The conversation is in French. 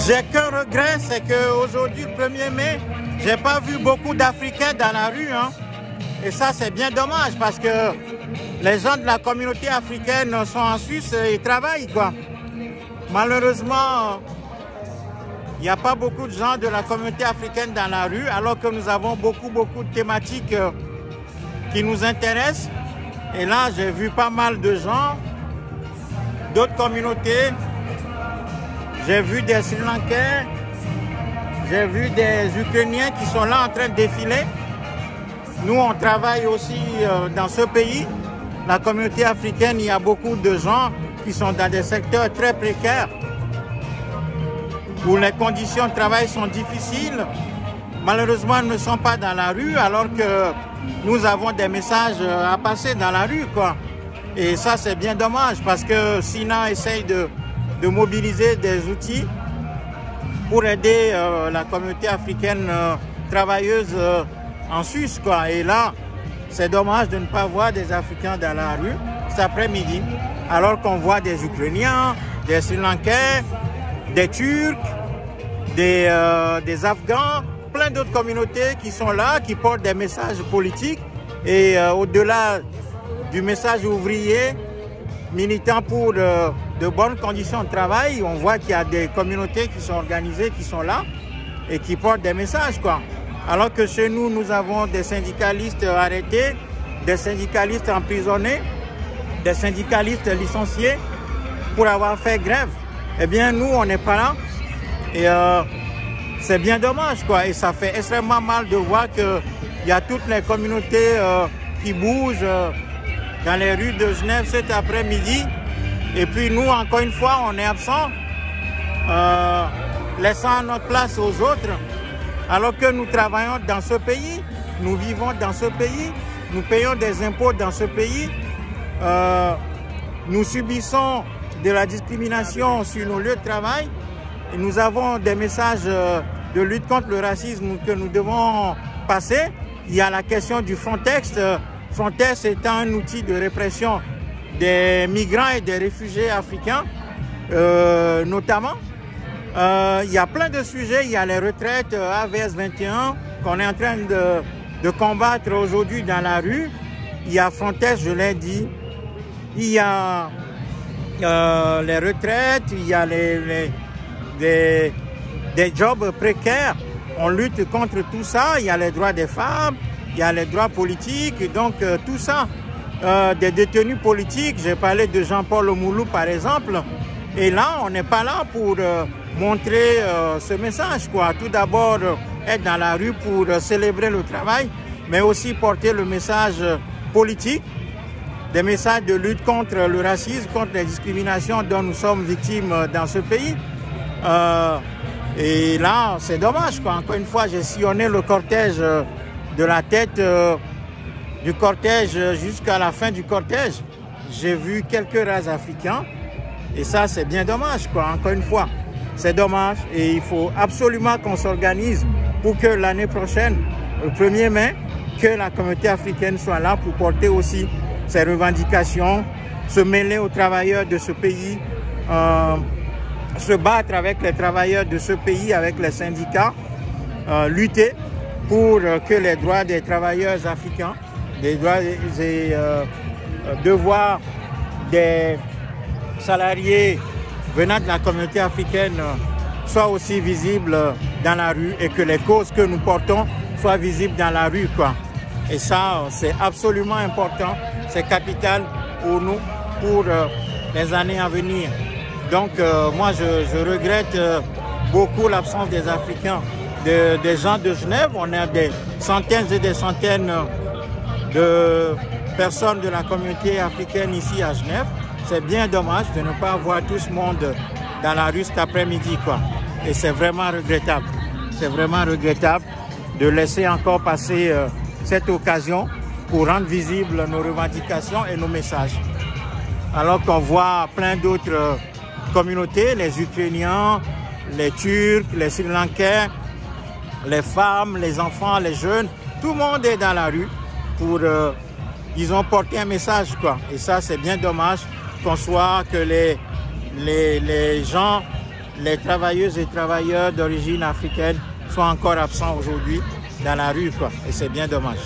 J'ai qu'un regret, c'est qu'aujourd'hui, le 1er mai, j'ai pas vu beaucoup d'Africains dans la rue. Hein. Et ça, c'est bien dommage parce que les gens de la communauté africaine sont en Suisse et travaillent, quoi. Malheureusement, il n'y a pas beaucoup de gens de la communauté africaine dans la rue, alors que nous avons beaucoup de thématiques qui nous intéressent. Et là, j'ai vu pas mal de gens, d'autres communautés. J'ai vu des Sri Lankais, j'ai vu des Ukrainiens qui sont là en train de défiler. Nous, on travaille aussi dans ce pays. La communauté africaine, il y a beaucoup de gens qui sont dans des secteurs très précaires, où les conditions de travail sont difficiles. Malheureusement, ils ne sont pas dans la rue, alors que nous avons des messages à passer dans la rue, quoi. Et ça, c'est bien dommage, parce que SINA essaye de mobiliser des outils pour aider la communauté africaine travailleuse en Suisse, quoi. Et là, c'est dommage de ne pas voir des Africains dans la rue cet après-midi, alors qu'on voit des Ukrainiens, des Sri Lankais, des Turcs, des Afghans, plein d'autres communautés qui sont là, qui portent des messages politiques. Et au-delà du message ouvrier, militant pour de bonnes conditions de travail, on voit qu'il y a des communautés qui sont organisées, qui sont là et qui portent des messages, quoi. Alors que chez nous, nous avons des syndicalistes arrêtés, des syndicalistes emprisonnés, des syndicalistes licenciés pour avoir fait grève. Eh bien, nous, on n'est pas là. Et c'est bien dommage, quoi. Et ça fait extrêmement mal de voir qu'il y a toutes les communautés qui bougent dans les rues de Genève cet après-midi. Et puis nous, encore une fois, on est absents, laissant notre place aux autres, alors que nous travaillons dans ce pays, nous vivons dans ce pays, nous payons des impôts dans ce pays, nous subissons de la discrimination sur nos lieux de travail, et nous avons des messages de lutte contre le racisme que nous devons passer. Il y a la question du Frontex. Frontex étant un outil de répression des migrants et des réfugiés africains, notamment. Il y a plein de sujets. Il y a les retraites AVS 21 qu'on est en train de combattre aujourd'hui dans la rue. Il y a Frontex, je l'ai dit. Il y a les retraites, il y a des jobs précaires. On lutte contre tout ça. Il y a les droits des femmes, il y a les droits politiques, donc tout ça. Des détenus politiques, j'ai parlé de Jean-Paul Omoulou par exemple. Et là, on n'est pas là pour montrer ce message, quoi. Tout d'abord, être dans la rue pour célébrer le travail, mais aussi porter le message politique, des messages de lutte contre le racisme, contre les discriminations dont nous sommes victimes dans ce pays. Et là, c'est dommage, quoi. Encore une fois, j'ai sillonné le cortège de la tête du cortège jusqu'à la fin du cortège. J'ai vu quelques races africains. Et ça, c'est bien dommage, quoi. Encore une fois, c'est dommage. Et il faut absolument qu'on s'organise pour que l'année prochaine, le 1er mai, que la communauté africaine soit là pour porter aussi ses revendications, se mêler aux travailleurs de ce pays, se battre avec les travailleurs de ce pays, avec les syndicats, lutter pour que les droits des travailleurs africains, les droits et devoirs des salariés venant de la communauté africaine soient aussi visibles dans la rue et que les causes que nous portons soient visibles dans la rue, quoi. Et ça, c'est absolument important, c'est capital pour nous, pour les années à venir. Donc, moi, je regrette beaucoup l'absence des Africains, des gens de Genève. On a des centaines et des centaines de personnes de la communauté africaine ici à Genève. C'est bien dommage de ne pas voir tout ce monde dans la rue cet après-midi, quoi. Et c'est vraiment regrettable. C'est vraiment regrettable de laisser encore passer cette occasion pour rendre visibles nos revendications et nos messages. Alors qu'on voit plein d'autres communautés, les Ukrainiens, les Turcs, les Sri Lankais, les femmes, les enfants, les jeunes, tout le monde est dans la rue pour... ils ont porté un message, quoi. Et ça, c'est bien dommage qu'on soit que les gens les travailleuses et travailleurs d'origine africaine sont encore absents aujourd'hui dans la rue, quoi. Et c'est bien dommage.